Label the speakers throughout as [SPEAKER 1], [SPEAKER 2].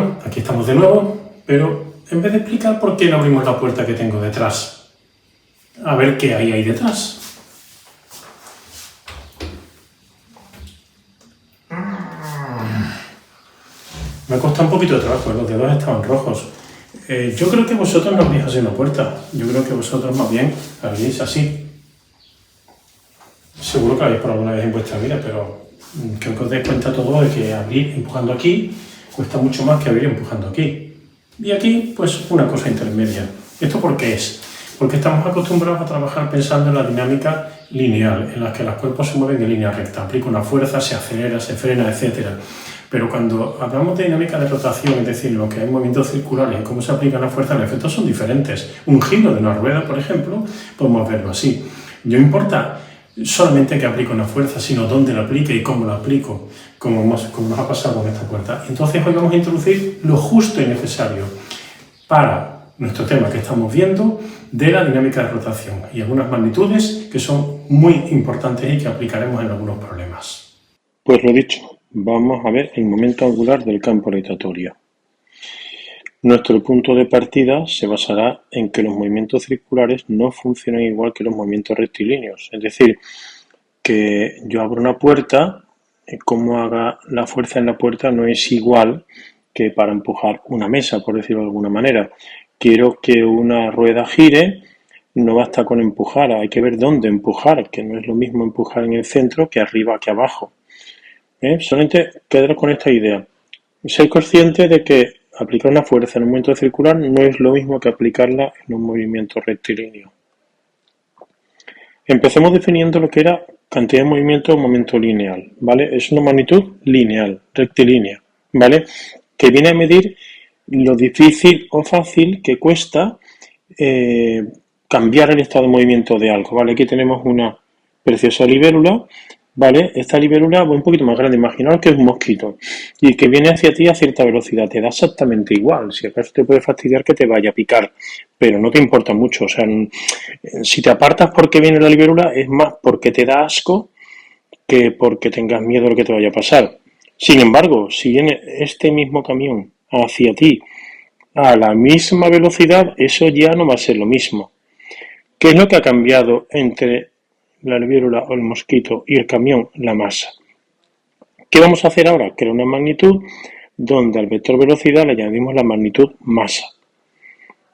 [SPEAKER 1] Bueno, aquí estamos de nuevo, pero en vez de explicar por qué no abrimos la puerta que tengo detrás, a ver qué hay ahí detrás. Me ha costado un poquito de trabajo, los dedos estaban rojos. Yo creo que vosotros no abrís así una puerta. Yo creo que vosotros más bien abrís así. Seguro que lo habéis por alguna vez en vuestra vida, pero creo que os dais cuenta todo de que abrir empujando aquí cuesta mucho más que abrir empujando aquí. Y aquí, pues, una cosa intermedia. ¿Esto por qué es? Porque estamos acostumbrados a trabajar pensando en la dinámica lineal, en la que los cuerpos se mueven en línea recta. Aplica una fuerza, se acelera, se frena, etc. Pero cuando hablamos de dinámica de rotación, es decir, lo que hay movimientos circulares y cómo se aplican las fuerzas, los efectos son diferentes. Un giro de una rueda, por ejemplo, podemos verlo así. No importa solamente que aplique una fuerza, sino dónde la aplique y cómo la aplico, como nos ha pasado con esta puerta. Entonces hoy vamos a introducir lo justo y necesario para nuestro tema que estamos viendo de la dinámica de rotación y algunas magnitudes que son muy importantes y que aplicaremos en algunos problemas.
[SPEAKER 2] Pues lo dicho, vamos a ver el momento angular del campo rotatorio. Nuestro punto de partida se basará en que los movimientos circulares no funcionan igual que los movimientos rectilíneos. Es decir, que yo abro una puerta, cómo haga la fuerza en la puerta no es igual que para empujar una mesa, por decirlo de alguna manera. Quiero que una rueda gire, no basta con empujar, hay que ver dónde empujar, que no es lo mismo empujar en el centro que arriba que abajo. Solamente quedar con esta idea. Ser consciente de que aplicar una fuerza en un movimiento circular no es lo mismo que aplicarla en un movimiento rectilíneo. Empecemos definiendo lo que era cantidad de movimiento o momento lineal, ¿vale? Es una magnitud lineal, rectilínea, ¿vale? Que viene a medir lo difícil o fácil que cuesta cambiar el estado de movimiento de algo, ¿vale? Aquí tenemos una preciosa libélula, ¿vale? Esta libélula va un poquito más grande, imaginaos que es un mosquito y que viene hacia ti a cierta velocidad, te da exactamente igual, si acaso te puede fastidiar que te vaya a picar, pero no te importa mucho, o sea, si te apartas porque viene la libélula es más porque te da asco que porque tengas miedo de lo que te vaya a pasar. Sin embargo, si viene este mismo camión hacia ti a la misma velocidad, eso ya no va a ser lo mismo. ¿Qué es lo que ha cambiado entre la libélula o el mosquito y el camión? La masa. ¿Qué vamos a hacer ahora? Crear una magnitud donde al vector velocidad le añadimos la magnitud masa.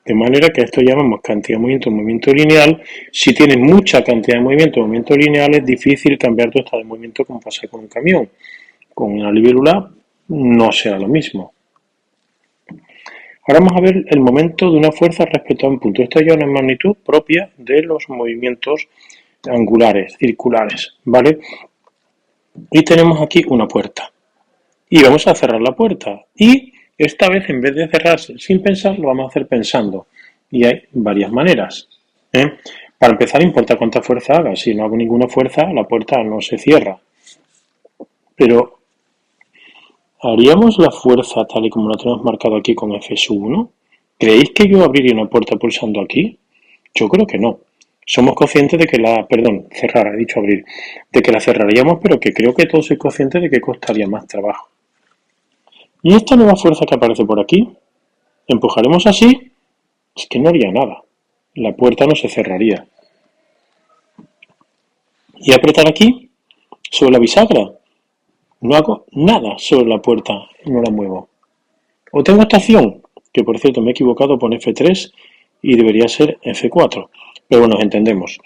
[SPEAKER 2] De manera que esto llamamos cantidad de movimiento lineal. Si tienes mucha cantidad de movimiento lineal, es difícil cambiar tu estado de movimiento como pasa con un camión. Con una libélula no será lo mismo. Ahora vamos a ver el momento de una fuerza respecto a un punto. Esta ya es una magnitud propia de los movimientos angulares, circulares, ¿vale? Y tenemos aquí una puerta. Y vamos a cerrar la puerta. Y esta vez, en vez de cerrar sin pensar, lo vamos a hacer pensando. Y hay varias maneras. Para empezar, importa cuánta fuerza haga. Si no hago ninguna fuerza, la puerta no se cierra. Pero, ¿haríamos la fuerza tal y como la tenemos marcado aquí con F1? ¿Creéis que yo abriría una puerta pulsando aquí? Yo creo que no. Somos conscientes de que cerrar, he dicho abrir, de que la cerraríamos, pero que creo que todos sois conscientes de que costaría más trabajo. Y esta nueva fuerza que aparece por aquí, empujaremos así, es que no haría nada. La puerta no se cerraría. Y apretar aquí, sobre la bisagra, no hago nada sobre la puerta, no la muevo. O tengo esta acción, que por cierto me he equivocado, pone F3 y debería ser F4. Pero bueno, nos entendemos.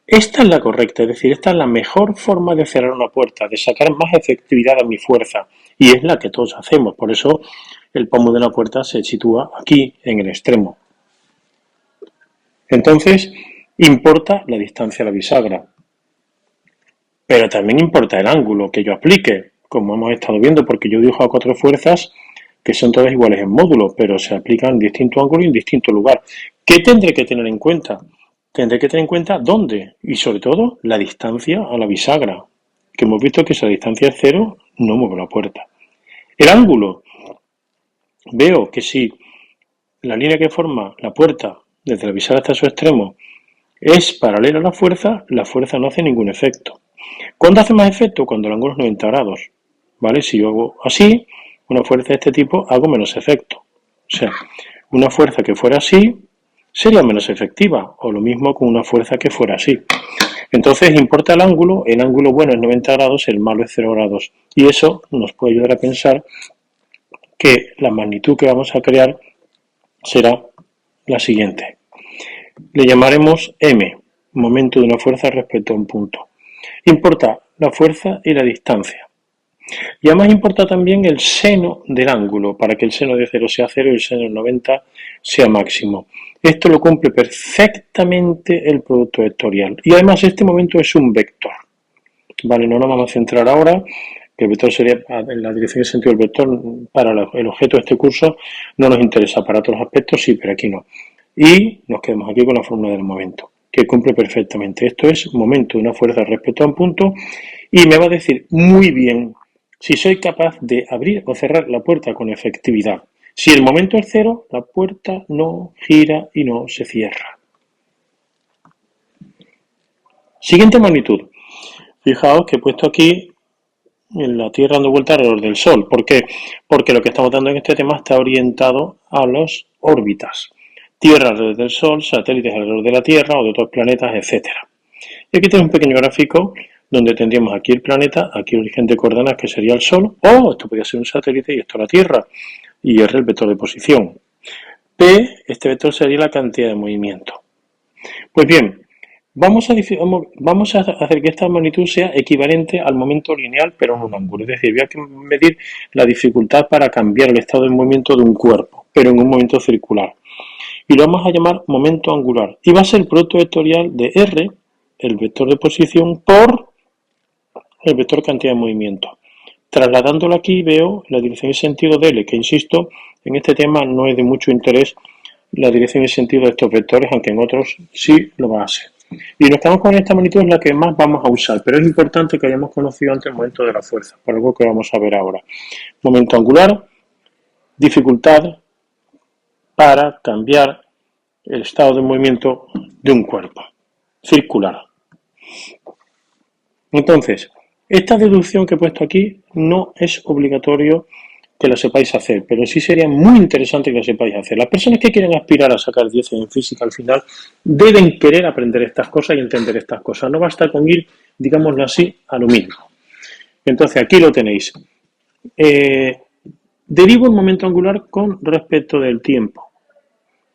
[SPEAKER 2] Esta es la correcta, es decir, esta es la mejor forma de cerrar una puerta, de sacar más efectividad a mi fuerza. Y es la que todos hacemos, por eso el pomo de la puerta se sitúa aquí, en el extremo. Entonces, importa la distancia a la bisagra. Pero también importa el ángulo que yo aplique, como hemos estado viendo, porque yo dibujo a 4 fuerzas que son todas iguales en módulo, pero se aplican en distinto ángulo y en distinto lugar. ¿Qué tendré que tener en cuenta? Tendré que tener en cuenta dónde y sobre todo la distancia a la bisagra, que hemos visto que si la distancia es 0, no muevo la puerta. El ángulo, veo que si la línea que forma la puerta desde la bisagra hasta su extremo es paralela a la fuerza no hace ningún efecto. ¿Cuándo hace más efecto? Cuando el ángulo es 90 grados, ¿vale? Si yo hago así, una fuerza de este tipo hago menos efecto. O sea, una fuerza que fuera así sería menos efectiva, o lo mismo con una fuerza que fuera así. Entonces importa el ángulo bueno es 90 grados, el malo es 0 grados. Y eso nos puede ayudar a pensar que la magnitud que vamos a crear será la siguiente. Le llamaremos m, momento de una fuerza respecto a un punto. Importa la fuerza y la distancia. Y además importa también el seno del ángulo, para que el seno de 0 sea 0 y el seno de 90 sea máximo. Esto lo cumple perfectamente el producto vectorial. Y además este momento es un vector. Vale, no nos vamos a centrar ahora, que el vector sería en la dirección y sentido del vector. Para el objeto de este curso no nos interesa, para otros aspectos sí, pero aquí no. Y nos quedamos aquí con la fórmula del momento, que cumple perfectamente. Esto es momento de una fuerza respecto a un punto y me va a decir muy bien si soy capaz de abrir o cerrar la puerta con efectividad. Si el momento es 0, la puerta no gira y no se cierra. Siguiente magnitud. Fijaos que he puesto aquí en la Tierra dando vuelta alrededor del Sol. ¿Por qué? Porque lo que estamos dando en este tema está orientado a las órbitas. Tierra alrededor del Sol, satélites alrededor de la Tierra o de otros planetas, etc. Y aquí tenemos un pequeño gráfico donde tendríamos aquí el planeta, aquí el origen de coordenadas que sería el Sol, o esto podría ser un satélite y esto la Tierra, y R el vector de posición. P, este vector sería la cantidad de movimiento. Pues bien, vamos a hacer que esta magnitud sea equivalente al momento lineal, pero en un ángulo. Es decir, voy a medir la dificultad para cambiar el estado de movimiento de un cuerpo, pero en un movimiento circular. Y lo vamos a llamar momento angular. Y va a ser el producto vectorial de R, el vector de posición, por el vector cantidad de movimiento. Trasladándolo aquí veo la dirección y sentido de L, que insisto, en este tema no es de mucho interés la dirección y sentido de estos vectores, aunque en otros sí lo va a ser. Y nos quedamos con esta magnitud, es la que más vamos a usar, pero es importante que hayamos conocido antes el momento de la fuerza, por algo que vamos a ver ahora. Momento angular, dificultad para cambiar el estado de movimiento de un cuerpo circular. Entonces, esta deducción que he puesto aquí no es obligatorio que la sepáis hacer, pero sí sería muy interesante que la sepáis hacer. Las personas que quieren aspirar a sacar 10 en física al final deben querer aprender estas cosas y entender estas cosas. No basta con ir, digámoslo así, a lo mismo. Entonces, aquí lo tenéis. Derivo el momento angular con respecto del tiempo.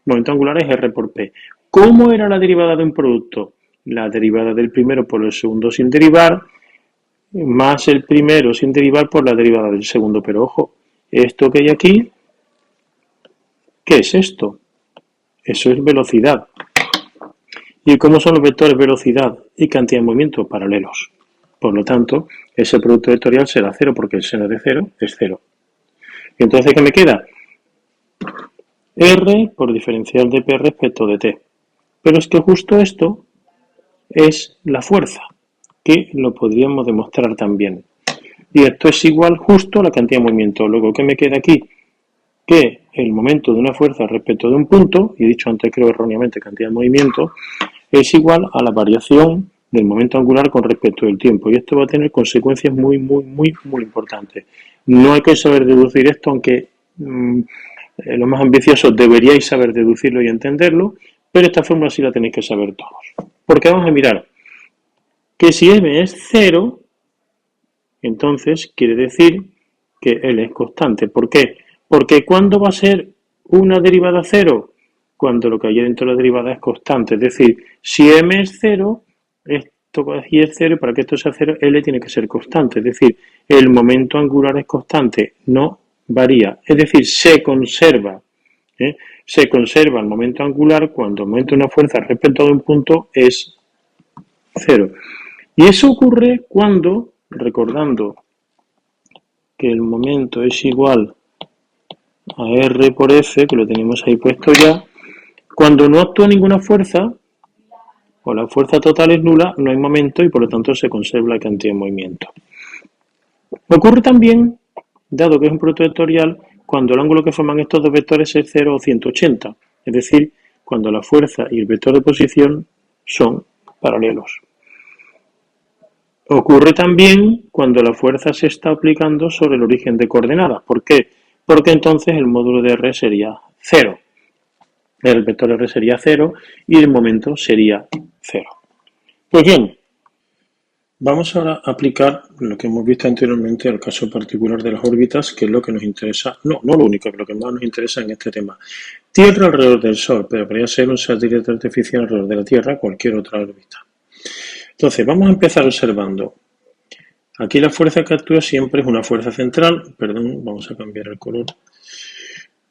[SPEAKER 2] El momento angular es R por P. ¿Cómo era la derivada de un producto? La derivada del primero por el segundo sin derivar, más el primero sin derivar por la derivada del segundo. Pero ojo, esto que hay aquí, ¿qué es esto? Eso es velocidad. ¿Y cómo son los vectores velocidad y cantidad de movimiento? Paralelos. Por lo tanto, ese producto vectorial será 0 porque el seno de 0 es 0. ¿Y entonces qué me queda? R por diferencial de P respecto de T. Pero es que justo esto es la fuerza, que lo podríamos demostrar también. Y esto es igual justo a la cantidad de movimiento. Luego, ¿qué me queda aquí? Que el momento de una fuerza respecto de un punto, y he dicho antes creo erróneamente cantidad de movimiento, es igual a la variación del momento angular con respecto del tiempo. Y esto va a tener consecuencias muy importantes. No hay que saber deducir esto, aunque los más ambiciosos deberíais saber deducirlo y entenderlo, pero esta fórmula sí la tenéis que saber todos. Porque vamos a mirar que si m es 0, entonces quiere decir que L es constante. ¿Por qué? Porque ¿cuándo va a ser una derivada 0? Cuando lo que hay dentro de la derivada es constante. Es decir, si m es 0, esto aquí es 0, y para que esto sea 0, L tiene que ser constante. Es decir, el momento angular es constante, no varía. Es decir, se conserva. Se conserva el momento angular cuando el momento de una fuerza respecto de un punto es 0. Y eso ocurre cuando, recordando que el momento es igual a R por F, que lo tenemos ahí puesto ya, cuando no actúa ninguna fuerza, o la fuerza total es nula, no hay momento y por lo tanto se conserva la cantidad de movimiento. Ocurre también, dado que es un producto vectorial, cuando el ángulo que forman estos dos vectores es 0 o 180, es decir, cuando la fuerza y el vector de posición son paralelos. Ocurre también cuando la fuerza se está aplicando sobre el origen de coordenadas. ¿Por qué? Porque entonces el módulo de R sería 0. El vector R sería 0 y el momento sería 0. Pues bien, vamos ahora a aplicar lo que hemos visto anteriormente al caso particular de las órbitas, que es lo que nos interesa, no lo único, lo que más nos interesa en este tema. Tierra alrededor del Sol, pero podría ser un satélite artificial alrededor de la Tierra, cualquier otra órbita. Entonces, vamos a empezar observando. Aquí la fuerza que actúa siempre es una fuerza central, perdón, vamos a cambiar el color.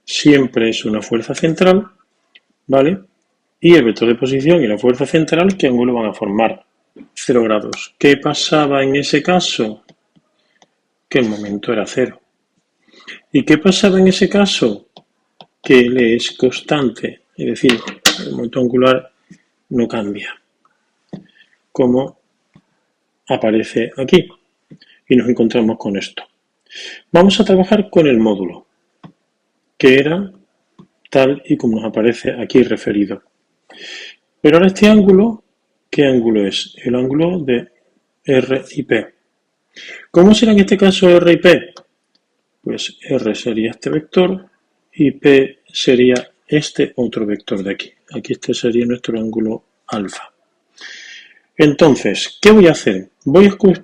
[SPEAKER 2] Siempre es una fuerza central, ¿vale? Y el vector de posición y la fuerza central, ¿qué ángulo van a formar? 0 grados. ¿Qué pasaba en ese caso? Que el momento era 0. ¿Y qué pasaba en ese caso? Que L es constante, es decir, el momento angular no cambia, como aparece aquí. Y nos encontramos con esto. Vamos a trabajar con el módulo, que era tal y como nos aparece aquí referido. Pero ahora este ángulo, ¿qué ángulo es? El ángulo de R y P. ¿Cómo será en este caso R y P? Pues R sería este vector y P sería este otro vector de aquí. Aquí este sería nuestro ángulo alfa. Entonces, ¿qué voy a hacer?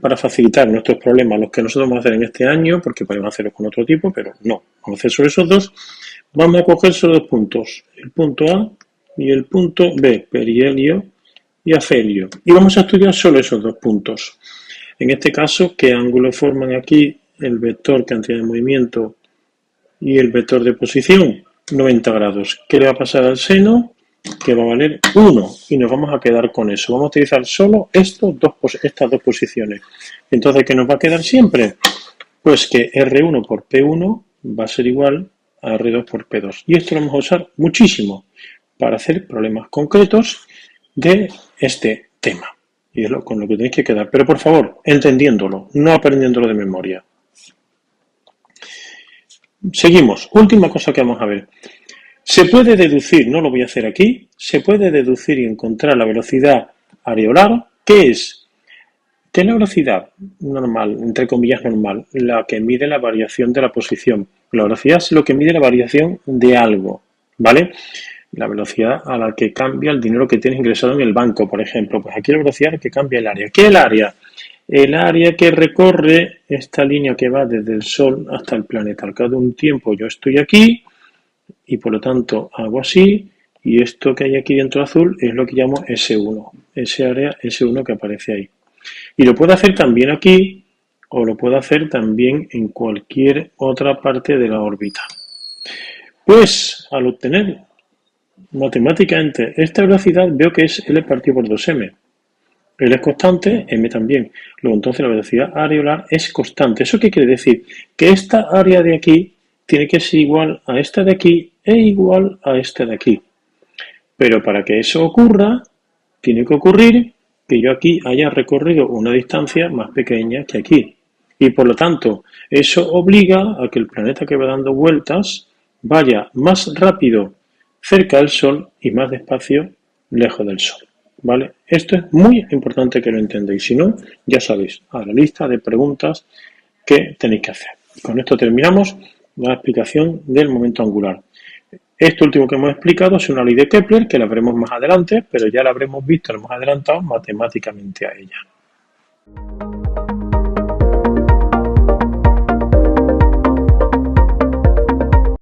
[SPEAKER 2] Para facilitar nuestros problemas, los que nosotros vamos a hacer en este año, porque podemos hacerlos con otro tipo, pero no, vamos a hacer sobre esos dos, vamos a coger solo dos puntos, el punto A y el punto B, perihelio y afelio, y vamos a estudiar solo esos dos puntos. En este caso, ¿qué ángulos forman aquí el vector cantidad de movimiento y el vector de posición? 90 grados. ¿Qué le va a pasar al seno? Que va a valer 1 y nos vamos a quedar con eso. Vamos a utilizar solo estas dos posiciones. Entonces, ¿qué nos va a quedar siempre? Pues que R1 por P1 va a ser igual a R2 por P2. Y esto lo vamos a usar muchísimo para hacer problemas concretos de este tema. Y es con lo que tenéis que quedar. Pero por favor, entendiéndolo, no aprendiéndolo de memoria. Seguimos. Última cosa que vamos a ver. Se puede deducir, no lo voy a hacer aquí, se puede deducir y encontrar la velocidad areolar, que es que la velocidad normal, entre comillas normal, la que mide la variación de la posición. La velocidad es lo que mide la variación de algo, ¿vale? La velocidad a la que cambia el dinero que tienes ingresado en el banco, por ejemplo. Pues aquí la velocidad a la que cambia el área. ¿Qué es el área? El área que recorre esta línea que va desde el Sol hasta el planeta. Al cabo de un tiempo yo estoy aquí, y por lo tanto hago así, y esto que hay aquí dentro azul es lo que llamo S1, ese área S1 que aparece ahí. Y lo puedo hacer también aquí, o lo puedo hacer también en cualquier otra parte de la órbita. Pues al obtener matemáticamente esta velocidad veo que es L partido por 2m. L es constante, m también. Luego entonces la velocidad areolar es constante. ¿Eso qué quiere decir? Que esta área de aquí tiene que ser igual a esta de aquí e igual a esta de aquí. Pero para que eso ocurra, tiene que ocurrir que yo aquí haya recorrido una distancia más pequeña que aquí. Y por lo tanto, eso obliga a que el planeta que va dando vueltas vaya más rápido cerca del Sol y más despacio lejos del Sol. ¿Vale? Esto es muy importante que lo entendáis. Si no, ya sabéis, a la lista de preguntas que tenéis que hacer. Con esto terminamos la explicación del momento angular. Esto último que hemos explicado es una ley de Kepler, que la veremos más adelante, pero ya la habremos visto, la hemos adelantado matemáticamente a ella.